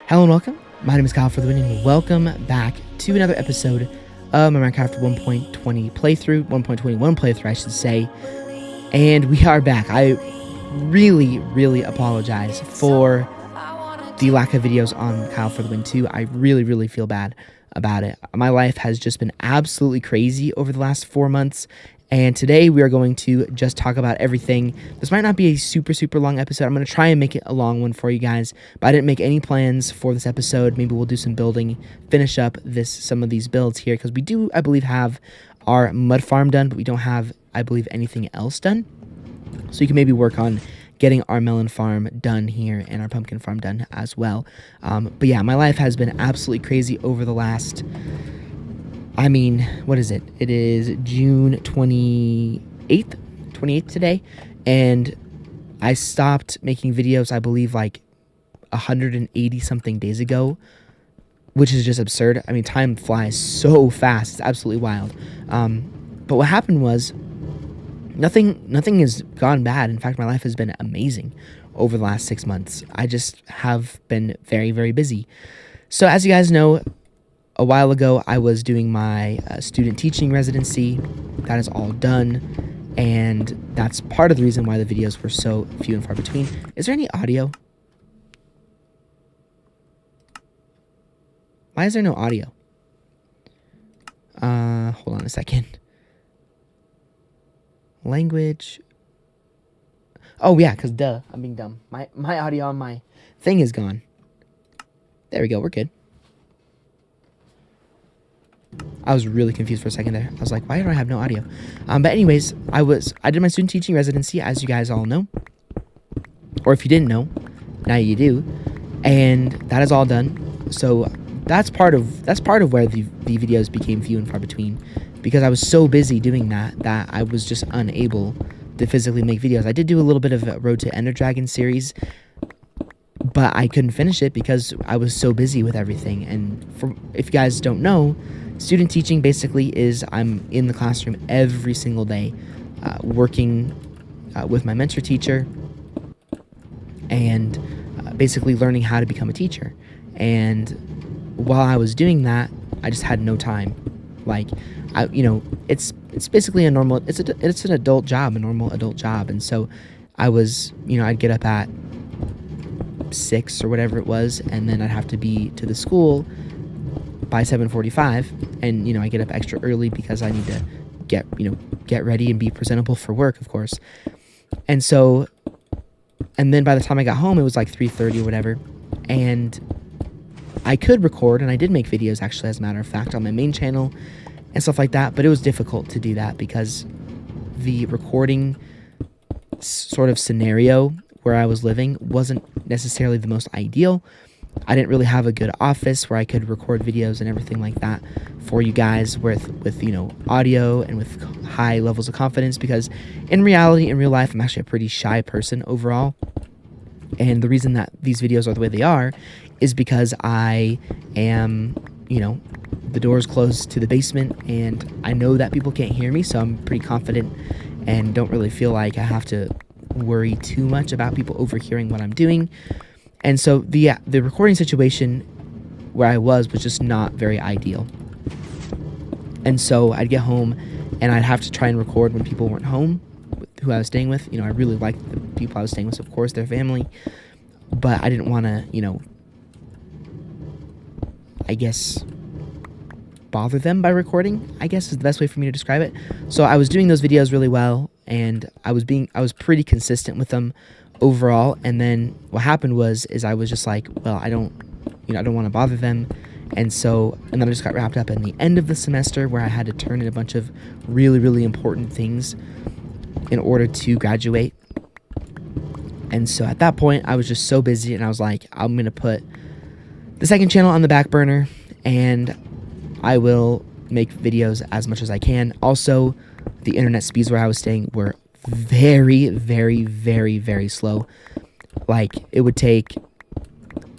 Hello and welcome. My name is Kyle FtW and welcome back to another episode of my Minecraft 1.20 playthrough, 1.21 playthrough I should say, and we are back. I really apologize for the lack of videos on Kyle FtW 2. I really feel bad about it. My life has just been absolutely crazy over the last 4 months, and today we are going to just talk about everything. This might not be a super long episode. I'm going to try and make it a long one for you guys, but I didn't make any plans for this episode. Maybe we'll do some building, finish up some of these builds here, because we do, I believe, have our mud farm done, but we don't have, I believe, anything else done. So you can maybe work on getting our melon farm done here and our pumpkin farm done as well. But yeah, my life has been absolutely crazy over the last... I mean, what is it? It is June 28th today, and I stopped making videos, I believe, like 180 something days ago, which is just absurd. I mean, time flies so fast. It's absolutely wild. But what happened was nothing has gone bad. In fact, my life has been amazing over the last 6 months. I just have been very busy. So as you guys know, a while ago, I was doing my student teaching residency. That is all done, and that's part of the reason why the videos were so few and far between. Is there any audio? Why is there no audio? Hold on a second. Language. Oh, yeah, because duh, I'm being dumb. My audio on my thing is gone. There we go, we're good. I was really confused for a second there. I was like, why do I have no audio? But anyways, I did my student teaching residency, as you guys all know. Or if you didn't know, now you do. And that is all done. So that's part of where the videos became few and far between, because I was so busy doing that I was just unable to physically make videos. I did do a little bit of a Road to Ender Dragon series, but I couldn't finish it because I was so busy with everything. And if you guys don't know, student teaching basically is I'm in the classroom every single day, working with my mentor teacher and basically learning how to become a teacher. And while I was doing that, I just had no time. Like, it's basically a normal, it's an adult job, a normal adult job. And so I was, I'd get up at 6 or whatever it was, and then I'd have to be to the school by 7:45, and I get up extra early because I need to get ready and be presentable for work, of course. And then by the time I got home, it was like 3:30 or whatever, and I could record, and I did make videos actually, as a matter of fact, on my main channel and stuff like that, but it was difficult to do that because the recording sort of scenario where I was living wasn't necessarily the most ideal. I didn't really have a good office where I could record videos and everything like that for you guys with audio and with high levels of confidence, because in reality, in real life, I'm actually a pretty shy person overall. And the reason that these videos are the way they are is because I am, the door's closed to the basement, and I know that people can't hear me, so I'm pretty confident and don't really feel like I have to worry too much about people overhearing what I'm doing. And so the recording situation where I was just not very ideal. And so I'd get home and I'd have to try and record when people weren't home, who I was staying with. I really liked the people I was staying with, of course, their family. But I didn't want to, I guess, bother them by recording, I guess is the best way for me to describe it. So I was doing those videos really well, and I was pretty consistent with them overall. And then what happened was I was just like, well, I don't want to bother them. And then I just got wrapped up in the end of the semester where I had to turn in a bunch of really important things in order to graduate. And so at that point, I was just so busy, and I was like, I'm going to put the second channel on the back burner, and I will make videos as much as I can. Also, the internet speeds where I was staying were very slow. Like, it would take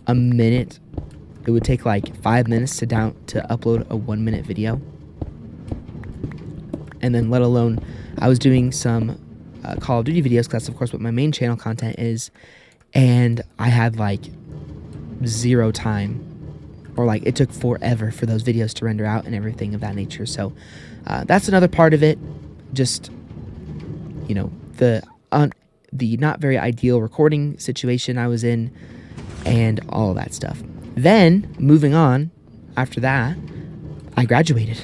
a minute. It would take like 5 minutes to upload a 1-minute video. And then let alone, I was doing some Call of Duty videos, because that's of course what my main channel content is. And I had like zero time, or like it took forever for those videos to render out and everything of that nature. So that's another part of it. Just, you know, the not very ideal recording situation I was in, and all of that stuff. Then moving on, after that, I graduated.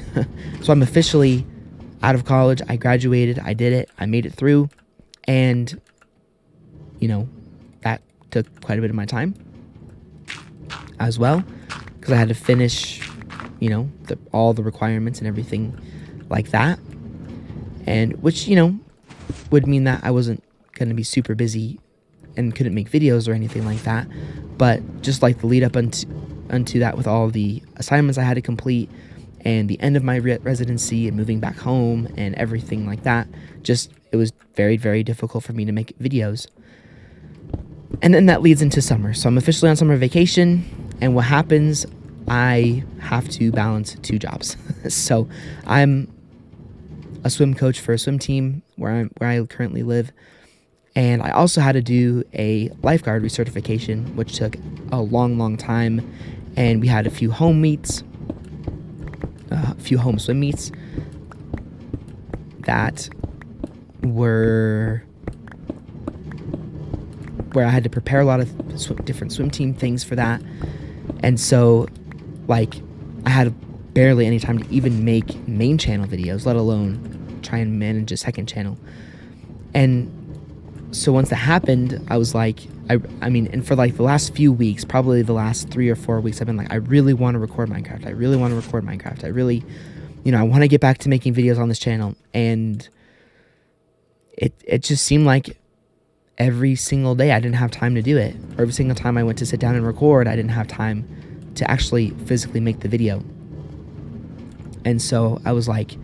So I'm officially out of college. I graduated. I did it. I made it through, and you know, that took quite a bit of my time as well, because I had to finish, you know, all the requirements and everything like that, and which, you know, would mean that I wasn't going to be super busy and couldn't make videos or anything like that. But just like the lead up unto that, with all the assignments I had to complete and the end of my residency and moving back home and everything like that, just it was very, very difficult for me to make videos. And then that leads into summer. So I'm officially on summer vacation, and what happens, I have to balance 2 jobs. So I'm a swim coach for a swim team where I currently live, and I also had to do a lifeguard recertification, which took a long time, and we had a few home meets, a few home swim meets that were where I had to prepare a lot of different swim team things for that. And so, like, I had barely any time to even make main channel videos, let alone try and manage a second channel. And so once that happened, I was like, I mean, and for like the last few weeks, probably the last 3 or 4 weeks, I've been like, I really want to record Minecraft. I really want to record Minecraft. I really, you know, I want to get back to making videos on this channel. And it just seemed like every single day I didn't have time to do it. Or every single time I went to sit down and record, I didn't have time to actually physically make the video. And so I was like,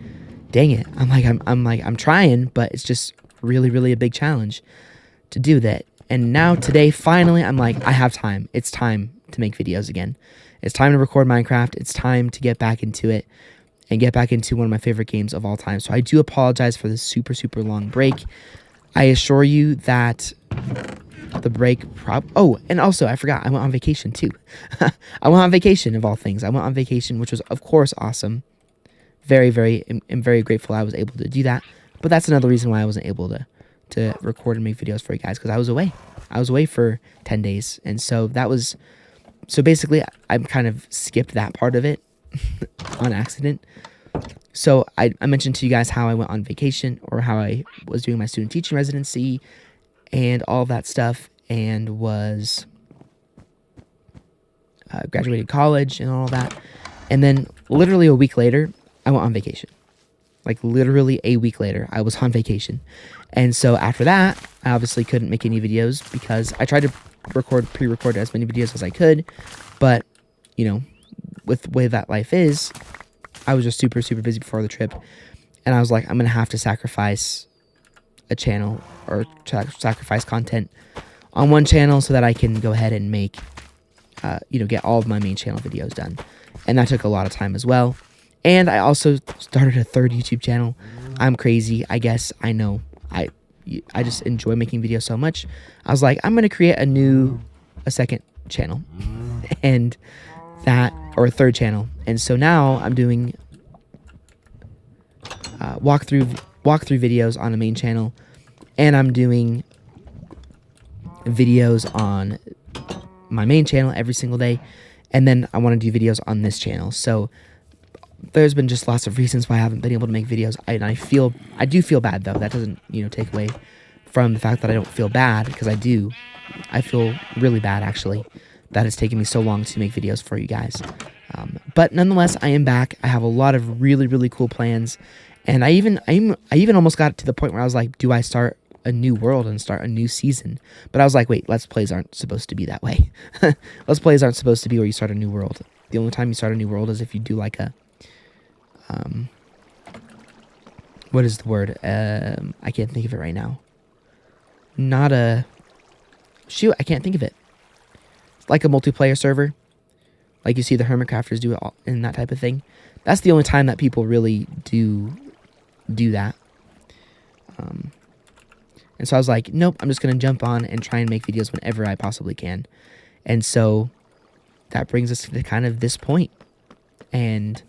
dang it. I'm trying, but it's just really a big challenge to do that. And now today, finally, I'm like, I have time. It's time to make videos again. It's time to record Minecraft. It's time to get back into it and get back into one of my favorite games of all time. So I do apologize for this super long break. I assure you that the break oh, and also I forgot, I went on vacation too. I went on vacation, of all things. I went on vacation, which was of course awesome. I'm very grateful I was able to do that. But that's another reason why I wasn't able to record and make videos for you guys, because I was away. I was away for 10 days. And so basically I kind of skipped that part of it on accident. So I mentioned to you guys how I went on vacation, or how I was doing my student teaching residency and all that stuff, and was graduated college and all that. And then literally a week later, I went on vacation. Like literally a week later, I was on vacation. And so after that, I obviously couldn't make any videos, because I tried to pre-record as many videos as I could. But, you know, with the way that life is, I was just super busy before the trip. And I was like, I'm going to have to sacrifice a channel, or sacrifice content on one channel so that I can go ahead and make, get all of my main channel videos done. And that took a lot of time as well. And I also started a 3rd YouTube channel. I'm crazy, I guess. I know. I just enjoy making videos so much. I was like, I'm going to create a second channel. And or a 3rd channel. And so now I'm doing walkthrough videos on a main channel. And I'm doing videos on my main channel every single day. And then I want to do videos on this channel. So there's been just lots of reasons why I haven't been able to make videos. I do feel bad, though. That doesn't, take away from the fact that I don't feel bad, because I do. I feel really bad, actually, that it's taken me so long to make videos for you guys. But nonetheless, I am back. I have a lot of really cool plans. And I even almost got to the point where I was like, do I start a new world and start a new season? But I was like, wait, Let's Plays aren't supposed to be that way. Let's Plays aren't supposed to be where you start a new world. The only time you start a new world is if you do like a what is the word? I can't think of it right now. I can't think of it. It's like a multiplayer server. Like you see the Hermitcrafters do it all in that type of thing. That's the only time that people really do that. And so I was like, nope, I'm just going to jump on and try and make videos whenever I possibly can. And so that brings us to kind of this point. And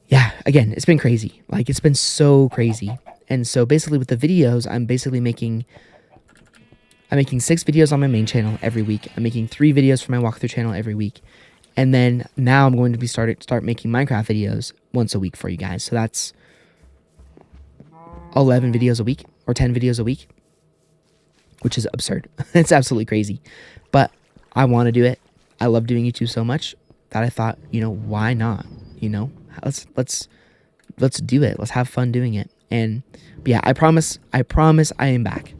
yeah, again, it's been crazy. Like, it's been so crazy. And so basically with the videos, I'm making 6 videos on my main channel every week. I'm making 3 videos for my walkthrough channel every week. And then now I'm going to be start making Minecraft videos once a week for you guys. So that's 11 videos a week or 10 videos a week, which is absurd. It's absolutely crazy. But I want to do it. I love doing YouTube so much that I thought, why not? Let's do it. Let's have fun doing it. And yeah, I promise I am back.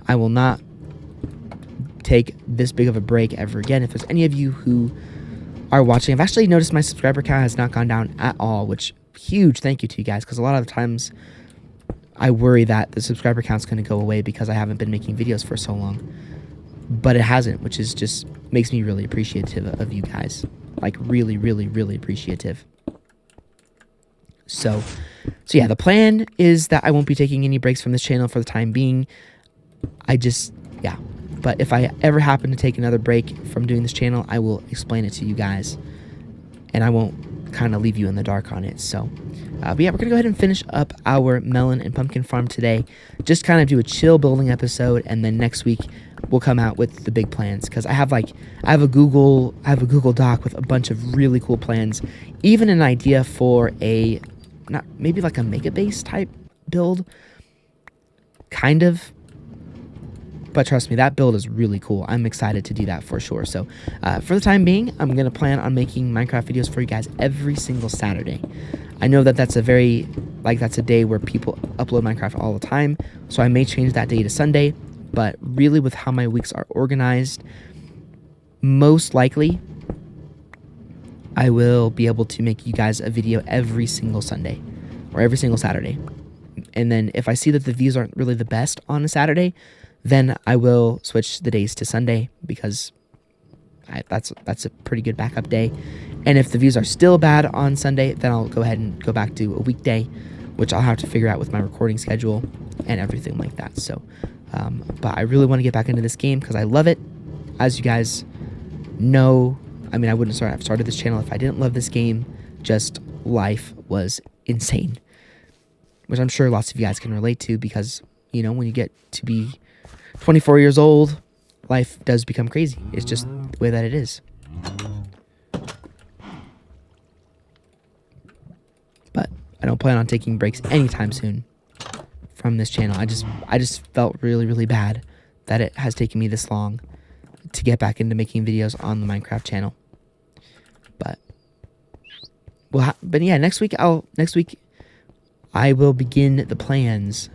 I will not take this big of a break ever again. If there's any of you who are watching, I've actually noticed my subscriber count has not gone down at all, which huge thank you to you guys, because a lot of the times I worry that the subscriber count's going to go away because I haven't been making videos for so long. But it hasn't, which is just makes me really appreciative of you guys. Like, really, really, really appreciative. So yeah, the plan is that I won't be taking any breaks from this channel for the time being. But if I ever happen to take another break from doing this channel, I will explain it to you guys, and I won't kind of leave you in the dark on it. So, but yeah, we're gonna go ahead and finish up our melon and pumpkin farm today. Just kind of do a chill building episode, and then next week we'll come out with the big plans, because I have a Google Doc with a bunch of really cool plans, even an idea for maybe like a mega base type build, kind of. But trust me, that build is really cool. I'm excited to do that for sure. So for the time being, I'm going to plan on making Minecraft videos for you guys every single Saturday. I know that that's a day where people upload Minecraft all the time. So I may change that day to Sunday. But really, with how my weeks are organized, most likely I will be able to make you guys a video every single Sunday or every single Saturday. And then if I see that the views aren't really the best on a Saturday, then I will switch the days to Sunday, because that's a pretty good backup day. And if the views are still bad on Sunday, then I'll go ahead and go back to a weekday, which I'll have to figure out with my recording schedule and everything like that. So, but I really want to get back into this game because I love it. As you guys know, I mean, I wouldn't have started this channel if I didn't love this game. Just life was insane, which I'm sure lots of you guys can relate to, because, when you get to be 24 years old, life does become crazy. It's just the way that it is. But I don't plan on taking breaks anytime soon from this channel. I just felt really, really bad that it has taken me this long to get back into making videos on the Minecraft channel. But yeah, next week I will begin the plans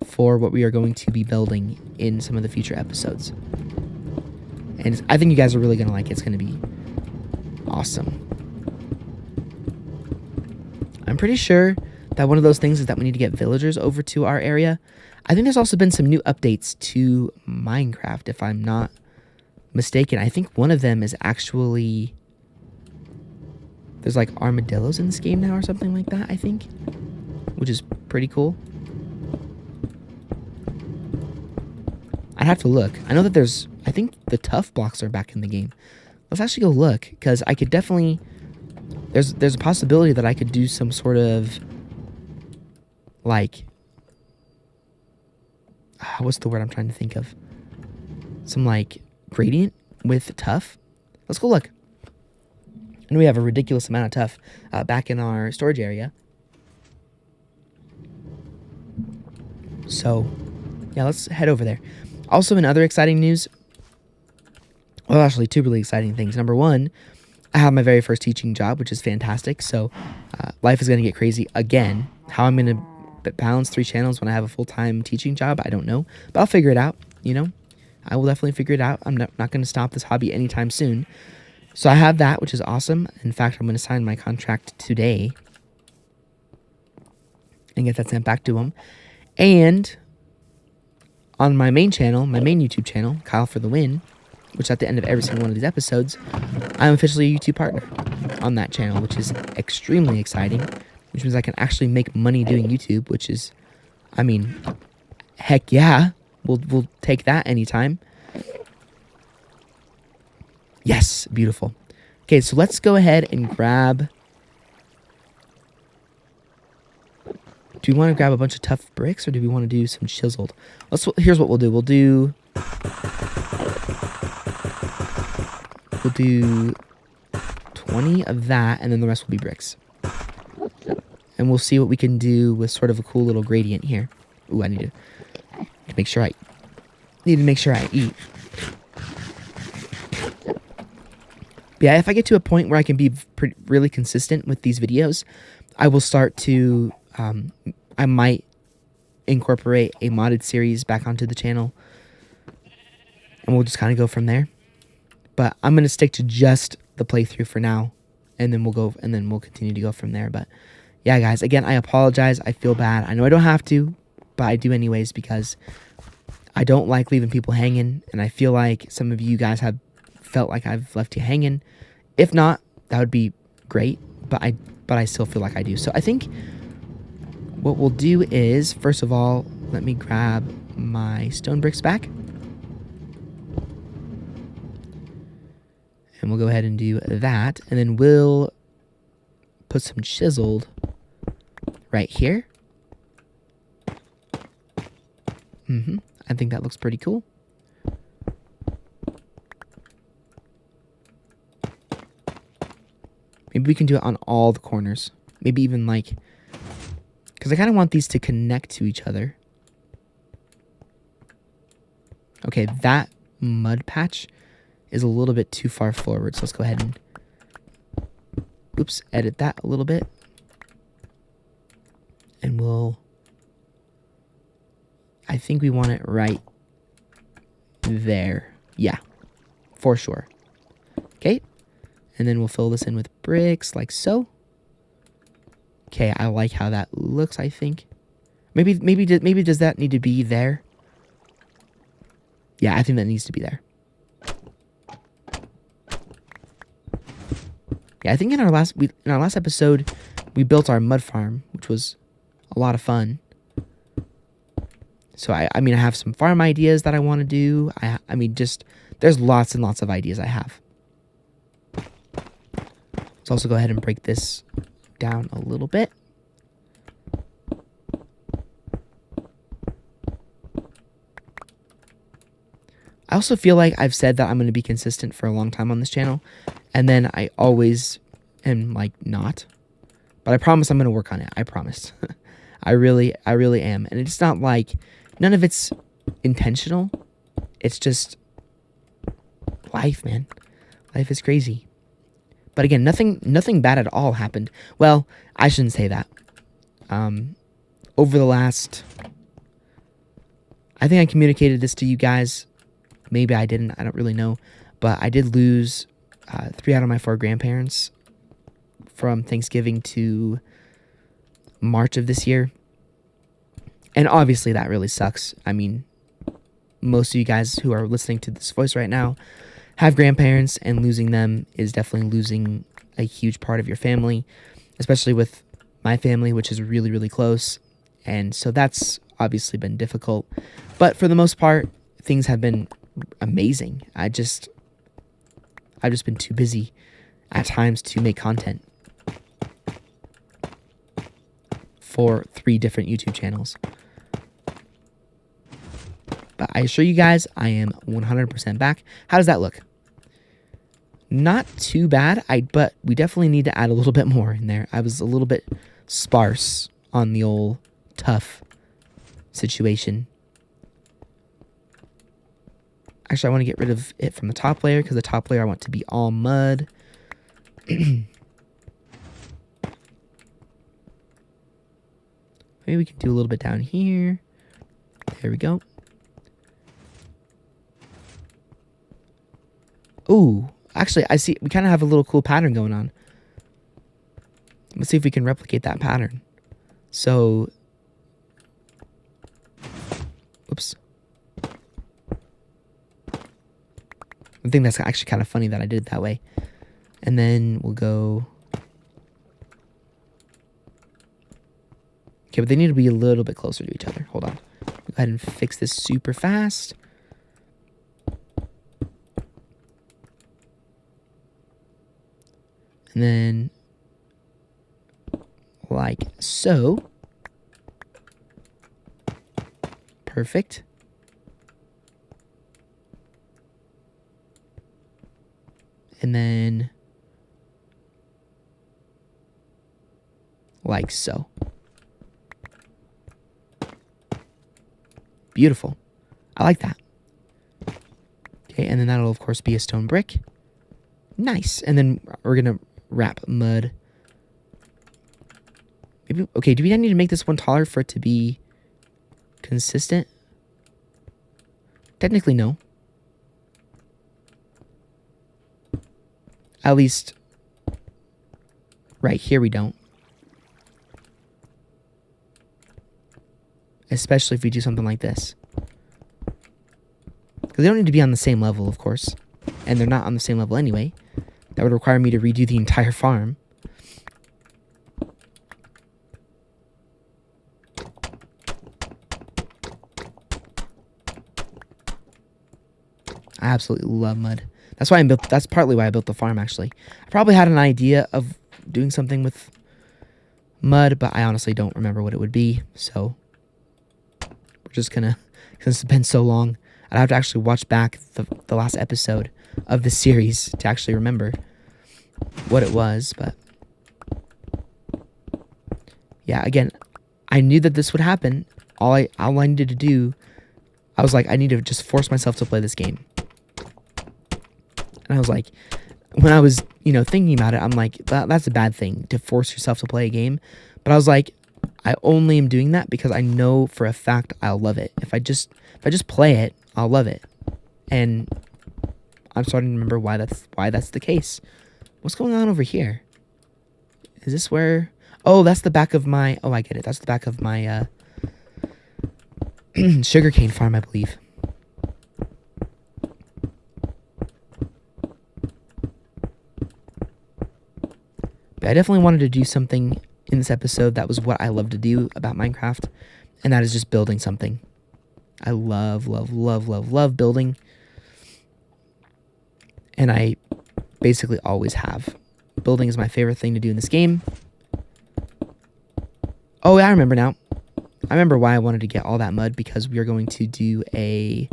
for what we are going to be building in some of the future episodes. And I think you guys are really going to like it. It's going to be awesome. I'm pretty sure that one of those things is that we need to get villagers over to our area. I think there's also been some new updates to Minecraft, if I'm not mistaken. I think one of them is actually... There's like armadillos in this game now or something like that, I think. Which is pretty cool. I'd have to look. I know that I think the tough blocks are back in the game. Let's actually go look, because I could definitely... There's a possibility that I could do some sort of, like... what's the word I'm trying to think of? Some, like, gradient with tough. Let's go look. And we have a ridiculous amount of tough back in our storage area. So, yeah, let's head over there. Also, in other exciting news, well, actually, 2 really exciting things. Number 1, I have my very first teaching job, which is fantastic. So, life is going to get crazy again. How I'm going to balance 3 channels when I have a full-time teaching job, I don't know. But I'll figure it out, I will definitely figure it out. I'm not going to stop this hobby anytime soon. So I have that, which is awesome. In fact, I'm going to sign my contract today and get that sent back to him. And on my main channel, my main YouTube channel, Kyle FtW, which at the end of every single one of these episodes, I'm officially a YouTube partner on that channel, which is extremely exciting, which means I can actually make money doing YouTube, which is, I mean, heck yeah, we'll take that anytime. Yes, beautiful. Okay, so let's go ahead and grab... Do we want to grab a bunch of tough bricks, or do we want to do some chiseled? Here's what we'll do. We'll do 20 of that, and then the rest will be bricks. And we'll see what we can do with sort of a cool little gradient here. Ooh, I need to make sure I eat. But yeah, if I get to a point where I can be really consistent with these videos, I will start to, I might incorporate a modded series back onto the channel, and we'll just kind of go from there. But I'm going to stick to just the playthrough for now, and then we'll continue to go from there. But yeah, guys, again, I apologize. I feel bad. I know I don't have to, but I do anyways, because I don't like leaving people hanging, and I feel like some of you guys have felt like I've left you hanging. If not, that would be great, but I still feel like I do. So I think what we'll do is, first of all, let me grab my stone bricks back. And we'll go ahead and do that, and then we'll put some chiseled right here. I think that looks pretty cool. Maybe we can do it on all the corners. Maybe even like... Because I kind of want these to connect to each other. Okay, that mud patch is a little bit too far forward. So let's go ahead and... Oops, edit that a little bit. And we'll... I think we want it right there. Yeah, for sure. Okay. And then we'll fill this in with bricks like so. Okay, I like how that looks, I think. Maybe does that need to be there? Yeah, I think that needs to be there. Yeah, I think in our last episode we built our mud farm, which was a lot of fun. So I mean I have some farm ideas that I want to do. I mean just there's lots and lots of ideas I have. Let's also go ahead and break this down a little bit. I also feel like I've said that I'm going to be consistent for a long time on this channel, and then I always am like not. But I promise I'm going to work on it. I promise. I really am. And it's not like none of it's intentional. It's just life, man. Life is crazy. But again, nothing bad at all happened. Well, I shouldn't say that. Over the last... I think I communicated this to you guys. Maybe I didn't. I don't really know. But I did lose 3 out of my 4 grandparents from Thanksgiving to March of this year. And obviously that really sucks. I mean, most of you guys who are listening to this voice right now have grandparents, and losing them is definitely losing a huge part of your family, especially with my family, which is really, really close. And so that's obviously been difficult. But for the most part, things have been amazing. I've just been too busy at times to make content for 3 different YouTube channels. But I assure you guys, I am 100% back. How does that look? Not too bad, but we definitely need to add a little bit more in there. I was a little bit sparse on the old tough situation. Actually, I want to get rid of it from the top layer, because the top layer I want to be all mud. Maybe we can do a little bit down here. There we go. Ooh, actually, I see we kind of have a little cool pattern going on. Let's see if we can replicate that pattern. So, oops. I think that's actually kind of funny that I did it that way. And then we'll go... Okay, but they need to be a little bit closer to each other. Hold on. Go ahead and fix this super fast. And then like so. Perfect. And then like so. Beautiful. I like that. Okay, and then that'll of course be a stone brick. Nice. And then we're gonna wrap mud. Maybe, okay, do we need to make this one taller for it to be consistent? Technically, no. At least right here we don't. Especially if we do something like this. Because they don't need to be on the same level, of course. And they're not on the same level anyway. That would require me to redo the entire farm. I absolutely love mud. That's why that's partly why I built the farm, actually. I probably had an idea of doing something with mud, but I honestly don't remember what it would be. So we're just gonna, since it's been so long, I'd have to actually watch back the last episode of the series to actually remember what it was. But yeah, again, I knew that this would happen. All I needed to do, I was like, I need to just force myself to play this game. And I was like, when I was, thinking about it, I'm like, that's a bad thing to force yourself to play a game. But I was like, I only am doing that because I know for a fact I'll love it. If I just play it, I'll love it. And I'm starting to remember why that's the case. What's going on over here? Is this where? Oh, that's the back of my. Oh, I get it. That's the back of my sugarcane farm, I believe. But I definitely wanted to do something in this episode that was what I love to do about Minecraft, and that is just building something. I love, love, love, love, love building. And I basically always have. Building is my favorite thing to do in this game. Oh, I remember now. I remember why I wanted to get all that mud, because we are going to do a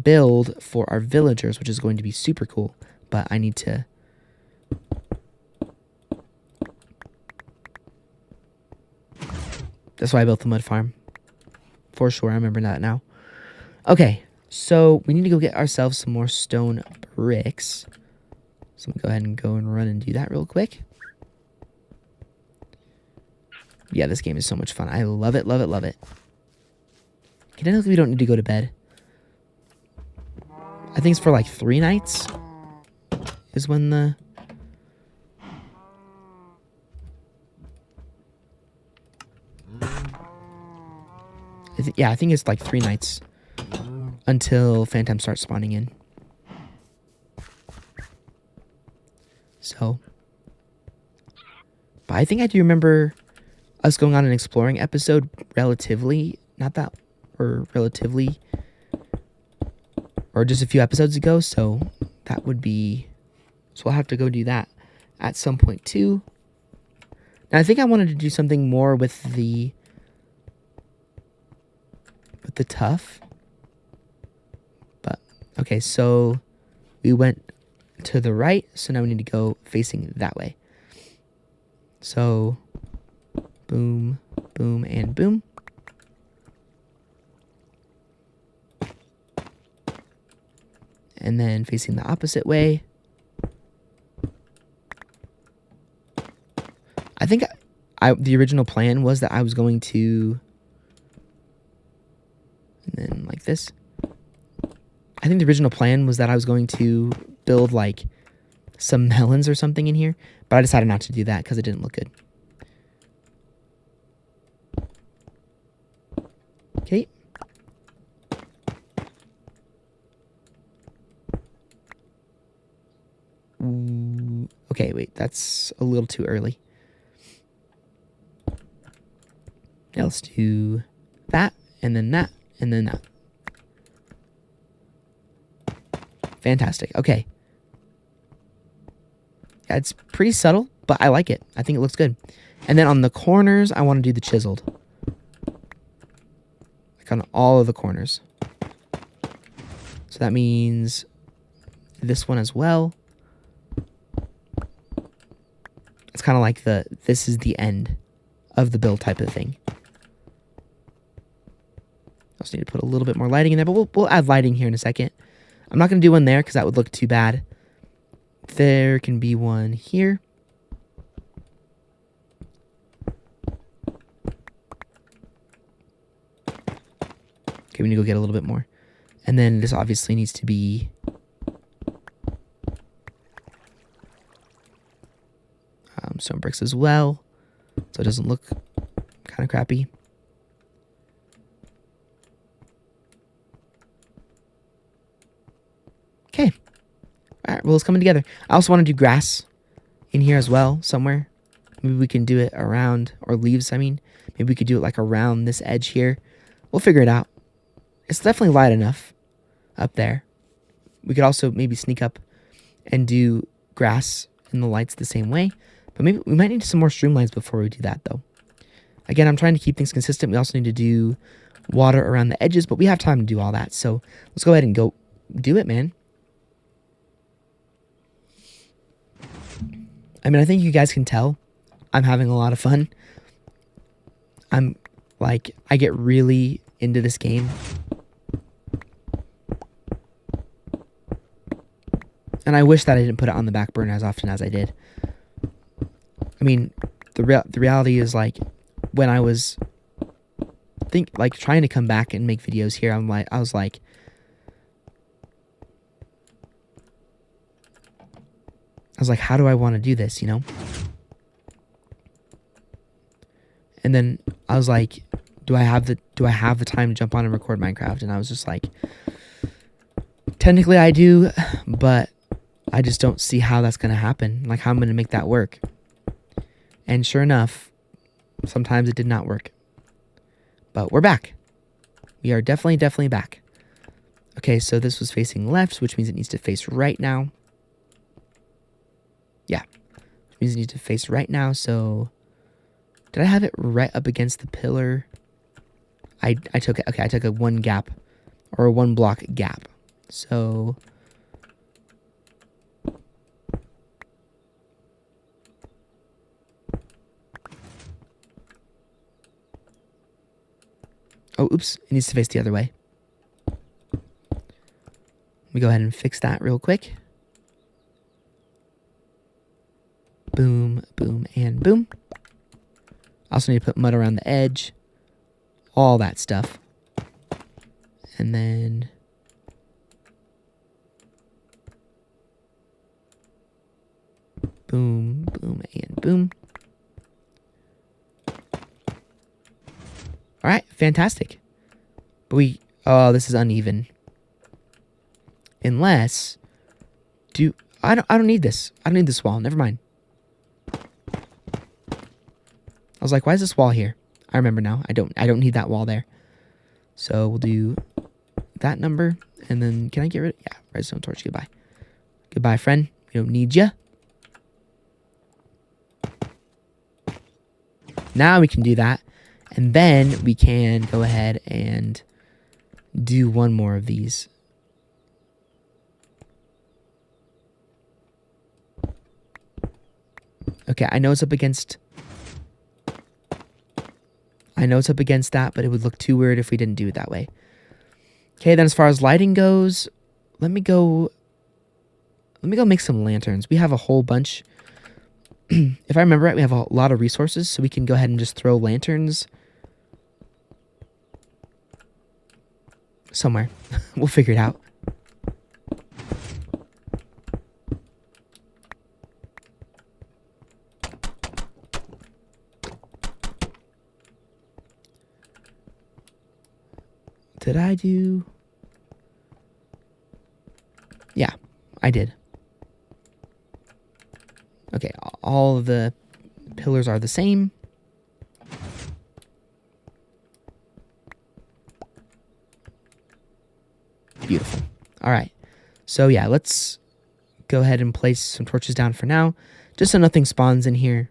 build for our villagers, which is going to be super cool. But I need to... That's why I built the mud farm. For sure, I remember that now. Okay, so we need to go get ourselves some more stone bricks. So I'm going to go ahead and run and do that real quick. Yeah, this game is so much fun. I love it, love it, love it. Technically, we don't need to go to bed. I think it's for like 3 nights is when the... yeah, I think it's like 3 nights until Phantom starts spawning in. So, but I think I do remember us going on an exploring episode relatively, or just a few episodes ago. So that would be, so I'll have to go do that at some point too. Now I think I wanted to do something more with the tough. But okay, so we went to the right, so now we need to go facing that way. So boom, boom, and boom. And then facing the opposite way. I think the original plan was that I was going to, and then like this. I think the original plan was that I was going to build like some melons or something in here, but I decided not to do that because it didn't look good. Okay. Okay, wait, that's a little too early. Now let's do that, and then that, and then that. Fantastic. Okay. Yeah, it's pretty subtle, but I like it. I think it looks good. And then on the corners, I want to do the chiseled. Like on all of the corners. So that means this one as well. It's kind of like this is the end of the build type of thing. I also need to put a little bit more lighting in there, but we'll add lighting here in a second. I'm not going to do one there because that would look too bad. There can be one here. Okay, we need to go get a little bit more. And then this obviously needs to be stone bricks as well, so it doesn't look kind of crappy. Okay. All right, well, it's coming together. I also want to do grass in here as well somewhere. Maybe we can do it around, or leaves, I mean. Maybe we could do it like around this edge here. We'll figure it out. It's definitely light enough up there. We could also maybe sneak up and do grass and the lights the same way. But maybe we might need some more streamlines before we do that, though. Again, I'm trying to keep things consistent. We also need to do water around the edges, but we have time to do all that. So let's go ahead and go do it, man. I mean, I think you guys can tell I'm having a lot of fun. I get really into this game. And I wish that I didn't put it on the back burner as often as I did. I mean, the reality is, like, when I was trying to come back and make videos here, I was like, how do I want to do this, you know? And then I was like, do I have the time to jump on and record Minecraft? And I was just like, technically I do, but I just don't see how that's going to happen. Like, how I'm going to make that work. And sure enough, sometimes it did not work. But we're back. We are definitely back. Okay, so this was facing left, which means it needs to face right now. Yeah, which means it needs to face right now. So, did I have it right up against the pillar? I took it. Okay, I took a one block gap. So, oh, oops, it needs to face the other way. Let me go ahead and fix that real quick. Boom, boom, and boom. I also need to put mud around the edge. All that stuff. And then boom, boom, and boom. All right, fantastic. But oh, this is uneven. Unless, I don't need this. I don't need this wall. Never mind. I was like, why is this wall here? I remember now. I don't need that wall there. So we'll do that number, and then can I get rid of, yeah, redstone torch, goodbye. Goodbye, friend. We don't need ya. Now we can do that. And then we can go ahead and do one more of these. Okay, I know it's up against that, but it would look too weird if we didn't do it that way. Okay, then as far as lighting goes, let me go make some lanterns. We have a whole bunch. If I remember right, we have a lot of resources, so we can go ahead and just throw lanterns somewhere. We'll figure it out. Did I do? Yeah, I did. Okay, all of the pillars are the same. Beautiful. All right. So yeah, let's go ahead and place some torches down for now, just so nothing spawns in here.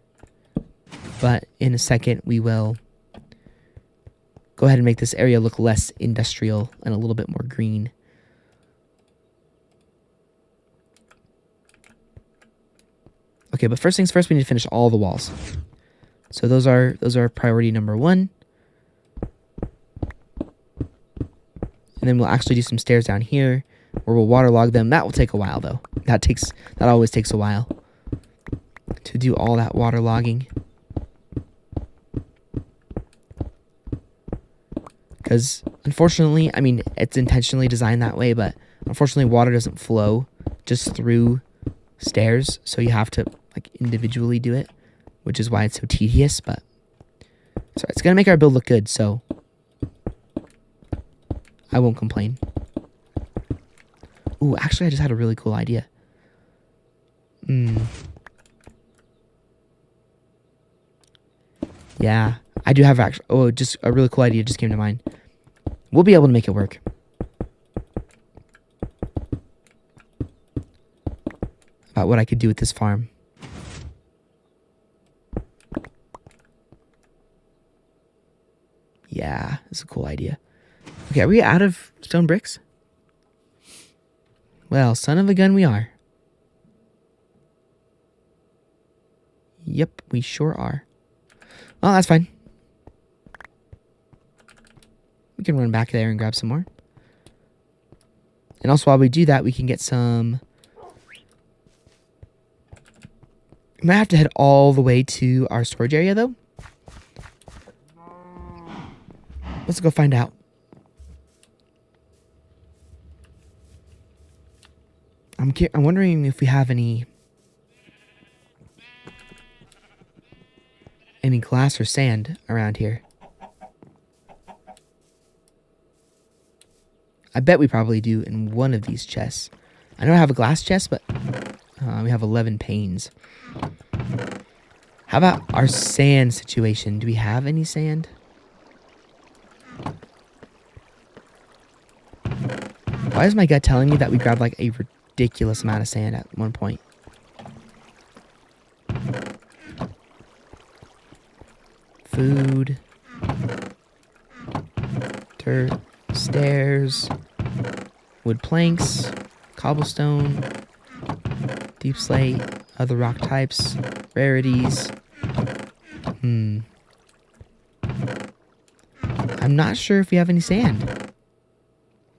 But in a second, we will go ahead and make this area look less industrial and a little bit more green. Okay, but first things first, we need to finish all the walls. So those are priority number 1. And then we'll actually do some stairs down here where we'll waterlog them. That will take a while though. That always takes a while to do all that waterlogging. Because unfortunately, I mean, it's intentionally designed that way, but unfortunately water doesn't flow just through stairs, so you have to like individually do it, which is why it's so tedious. But sorry, it's gonna make our build look good, so I won't complain. Ooh, actually I just had a really cool idea. Yeah, I do have actually. Oh, just a really cool idea just came to mind. We'll be able to make it work. About what I could do with this farm. Yeah, that's a cool idea. Okay, are we out of stone bricks? Well, son of a gun we are. Yep, we sure are. Well, that's fine. We can run back there and grab some more. And also while we do that, we can get some... We might have to head all the way to our storage area, though. Let's go find out. I'm wondering if we have any glass or sand around here. I bet we probably do in one of these chests. I know I have a glass chest, but we have 11 panes. How about our sand situation? Do we have any sand? Why is my gut telling me that we grabbed like a ridiculous amount of sand at one point? Food. Dirt. Stairs. Wood planks. Cobblestone. Deep slate. Other rock types. Rarities. I'm not sure if we have any sand.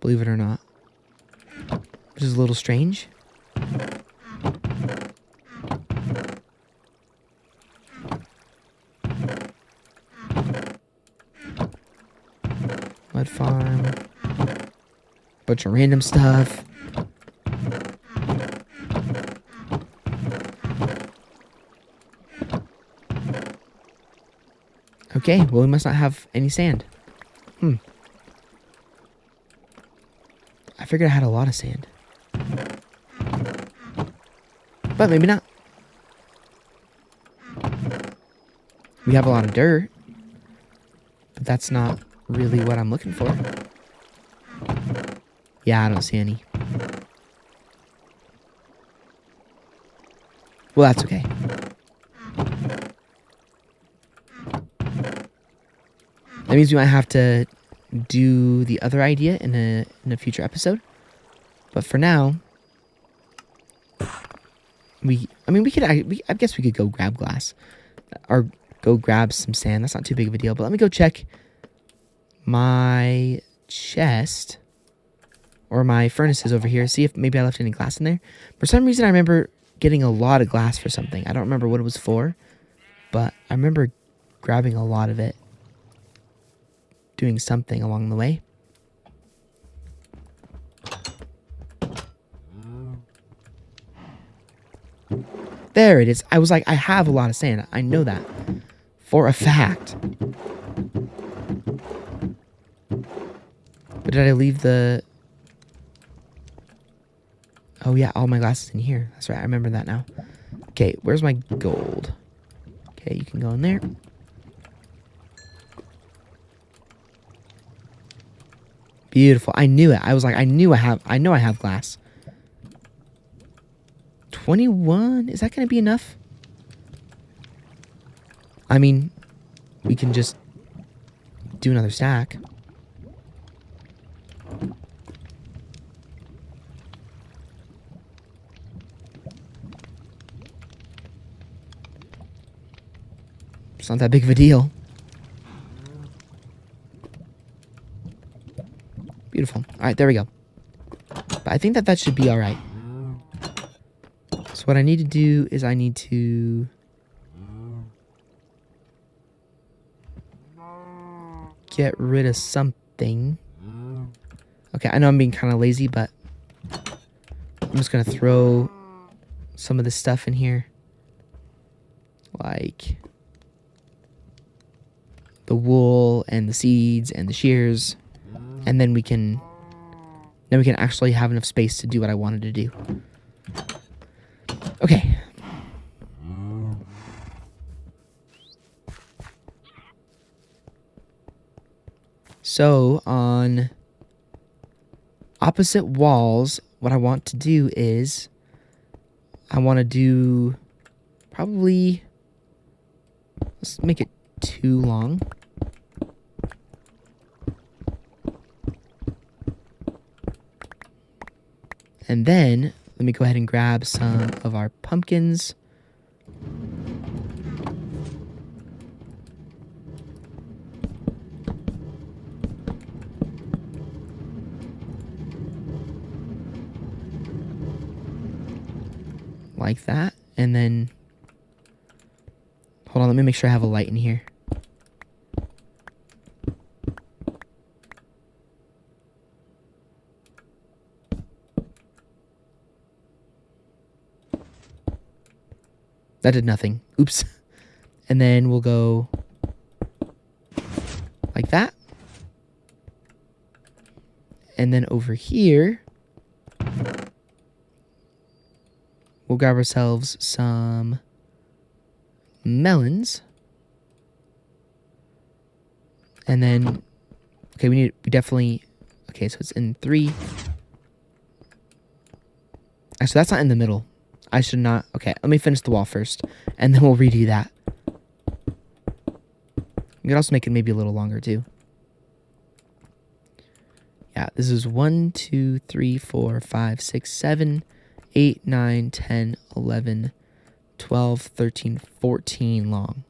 Believe it or not. Which is a little strange. Mud farm. Bunch of random stuff. Okay, well we must not have any sand. I figured I had a lot of sand. But maybe not. We have a lot of dirt. But that's not really what I'm looking for. Yeah, I don't see any. Well, that's okay. That means we might have to do the other idea in a future episode. But for now, I guess we could go grab glass or go grab some sand. That's not too big of a deal. But let me go check my chest or my furnaces over here. See if maybe I left any glass in there. For some reason, I remember getting a lot of glass for something. I don't remember what it was for, but I remember grabbing a lot of it, doing something along the way. There it is. I was like, I have a lot of sand. I know that for a fact. But did I leave the... Oh yeah, all my glass is in here. That's right, I remember that now. Okay, where's my gold? Okay, you can go in there. Beautiful. I knew it. I was like, I know I have glass. 21? Is that going to be enough? I mean, we can just do another stack. It's not that big of a deal. Beautiful. All right, there we go. But I think that should be all right. So what I need to do is I need to get rid of something. Okay, I know I'm being kind of lazy, but I'm just going to throw some of this stuff in here. Like the wool and the seeds and the shears. And then we can actually have enough space to do what I wanted to do. Okay. So on opposite walls, what I want to do is I want to do probably, let's make it 2 long. And then let me go ahead and grab some of our pumpkins. Like that. And then, hold on, let me make sure I have a light in here. That did nothing. Oops. And then we'll go like that. And then over here, we'll grab ourselves some melons. And then, okay, we definitely, okay, so it's in 3. Actually, that's not in the middle. I should not. Okay, let me finish the wall first, and then we'll redo that. You could also make it maybe a little longer, too. Yeah, this is 1, 2, 3, 4, 5, 6, 7, 8, 9, 10, 11, 12, 13, 14 long.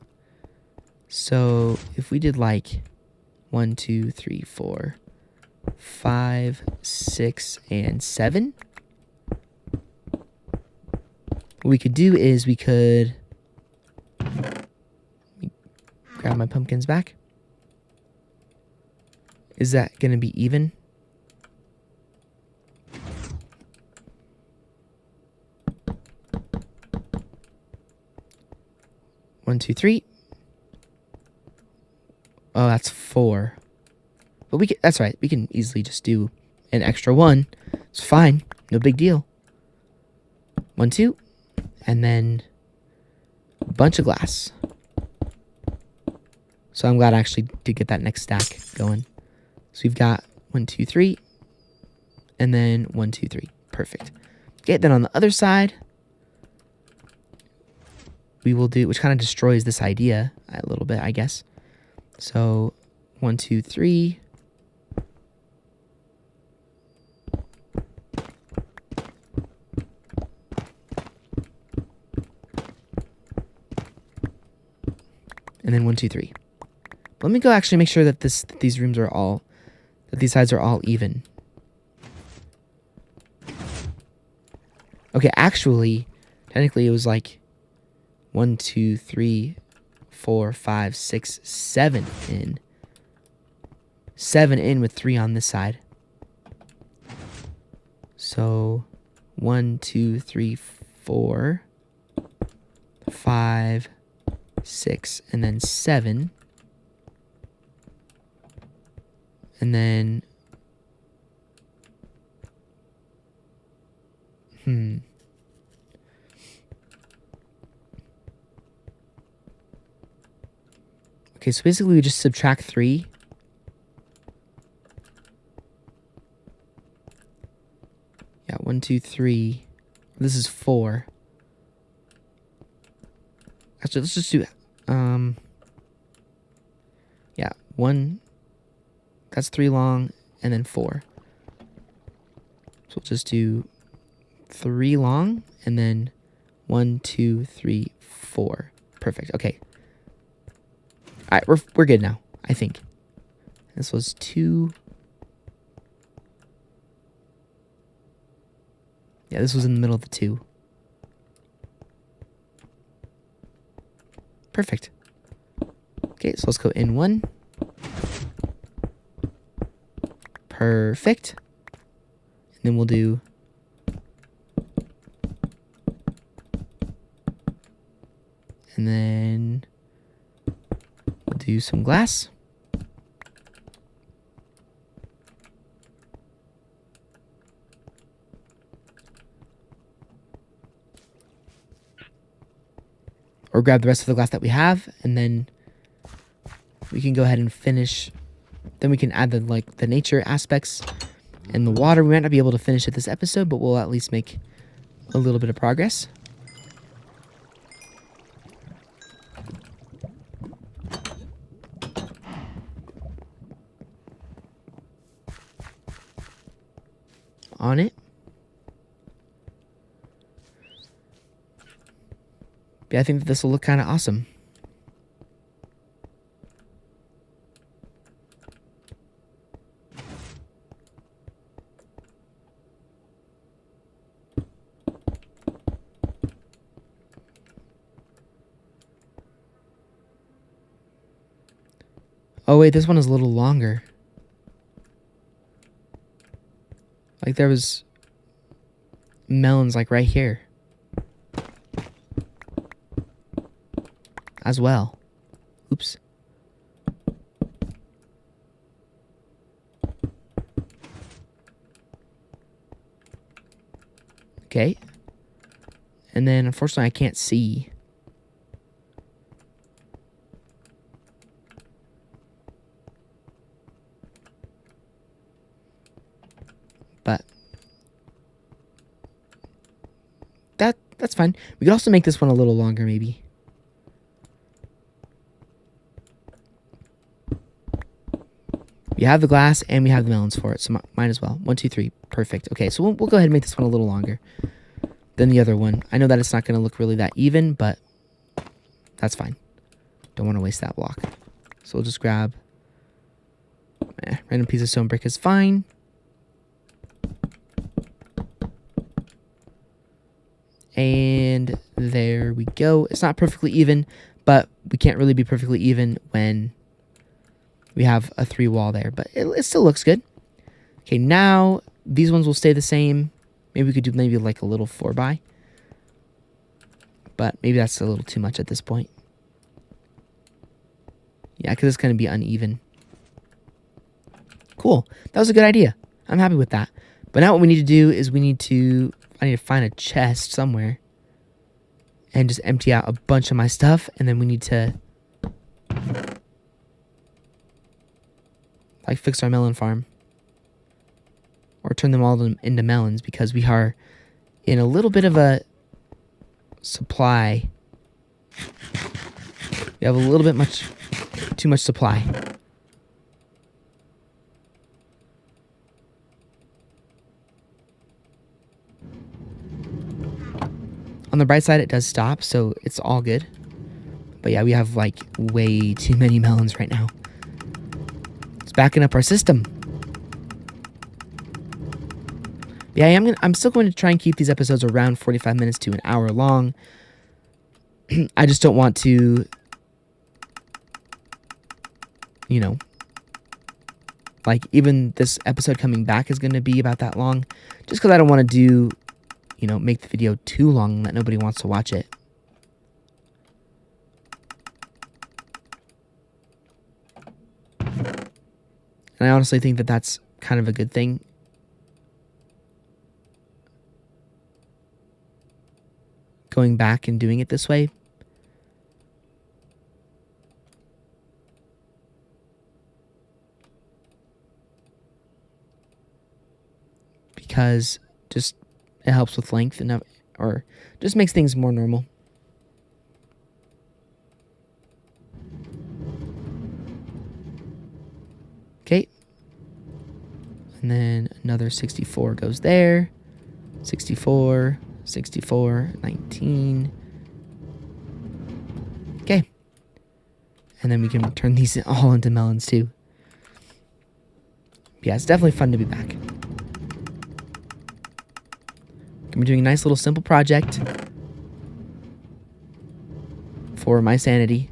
So if we did like 1, 2, 3, 4, 5, 6, and 7... what we could do is we could grab my pumpkins back. Is that going to be even? One, two, three. Oh, that's 4. But we can, that's right. We can easily just do an extra 1. It's fine. No big deal. 1, 2. And then a bunch of glass. So I'm glad I actually did get that next stack going. So we've got 1, 2, 3. And then 1, 2, 3. Perfect. Okay, then on the other side, we will do, which kind of destroys this idea a little bit, I guess. So 1, 2, 3. And then 1, 2, 3. But let me go actually make sure that these rooms are all, that these sides are all even. Okay, actually, technically it was like 1, 2, 3, 4, 5, 6, 7 in. 7 in with 3 on this side. So 1, 2, 3, 4, 5, 6, and then 7. And then okay, so basically we just subtract 3. Yeah, 1, 2, 3. This is 4. Actually, let's just do, yeah, 1, that's 3 long, and then 4. So we'll just do 3 long, and then 1, 2, 3, 4. Perfect. Okay. All right, we're good now, I think. This was 2. Yeah, this was in the middle of the 2. Perfect. Okay, so let's go in 1. Perfect. And then we'll do and then we'll do some glass. Or grab the rest of the glass that we have, and then we can go ahead and finish. Then we can add the nature aspects and the water. We might not be able to finish it this episode, but we'll at least make a little bit of progress. On it. Yeah, I think that this will look kind of awesome. Oh wait, this one is a little longer. Like there was melons like right here as well. Oops. Okay. And then unfortunately I can't see. But that's fine. We could also make this one a little longer maybe. We have the glass and we have the melons for it, so might as well. 1, 2, 3. Perfect. Okay, so we'll go ahead and make this one a little longer than the other one. I know that it's not going to look really that even, but that's fine. Don't want to waste that block. So we'll just grab random piece of stone brick is fine. And there we go. It's not perfectly even, but we can't really be perfectly even when we have a 3 wall there, but it still looks good. Okay, now these ones will stay the same. Maybe we could do maybe like a little 4x, but maybe that's a little too much at this point. Yeah, because it's going to be uneven. Cool. That was a good idea. I'm happy with that. But now what we need to do is I need to find a chest somewhere and just empty out a bunch of my stuff, and then we need to like fix our melon farm or turn them all into melons, because we are in a little bit of a supply. We have a little bit too much supply. On the bright side, it does stop, so it's all good. But yeah, we have like way too many melons right now. It's backing up our system. Yeah, I'm still going to try and keep these episodes around 45 minutes to an hour long. I just don't want to, you know, like even this episode coming back is going to be about that long, just because I don't want to do, you know, make the video too long that nobody wants to watch it. And I honestly think that that's kind of a good thing. Going back and doing it this way. Because just it helps with length and or just makes things more normal. And then another 64 goes there. 64, 64, 19. Okay. And then we can turn these all into melons too. Yeah, it's definitely fun to be back. We're doing a nice little simple project for my sanity.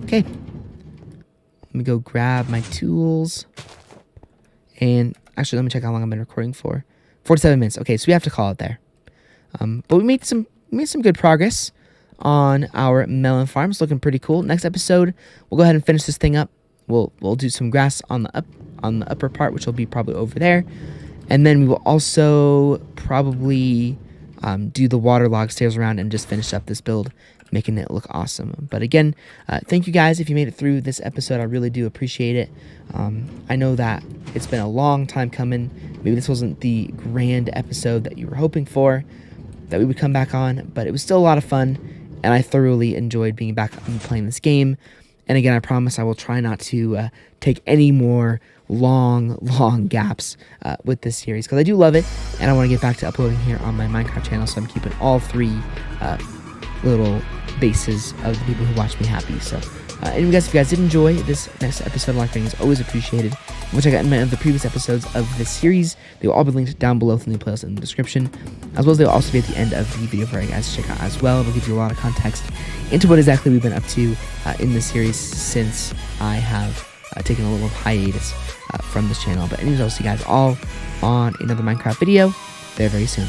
Okay. Let me go grab my tools. And actually, let me check how long I've been recording for. 47 minutes. Okay, so we have to call it there. But we made some good progress on our melon farm. It's looking pretty cool. Next episode, we'll go ahead and finish this thing up. We'll do some grass on the upper part, which will be probably over there. And then we will also probably do the waterlogged stairs around and just finish up this build, making it look awesome. But again, thank you guys if you made it through this episode. I really do appreciate it. I know that it's been a long time coming. Maybe this wasn't the grand episode that you were hoping for, that we would come back on, but it was still a lot of fun, and I thoroughly enjoyed being back and playing this game. And again, I promise I will try not to take any more long gaps with this series, because I do love it, and I want to get back to uploading here on my Minecraft channel, so I'm keeping all three little bases of the people who watch me happy. So anyway guys, if you guys did enjoy this next episode, like rating is always appreciated. Which I got in many of the previous episodes of this series. They will all be linked down below in the playlist in the description, as well as they will also be at the end of the video for you guys to check out as well. It'll give you a lot of context into what exactly we've been up to in this series since I have taken a little hiatus from this channel. But anyways, I'll see you guys all on another Minecraft video very soon.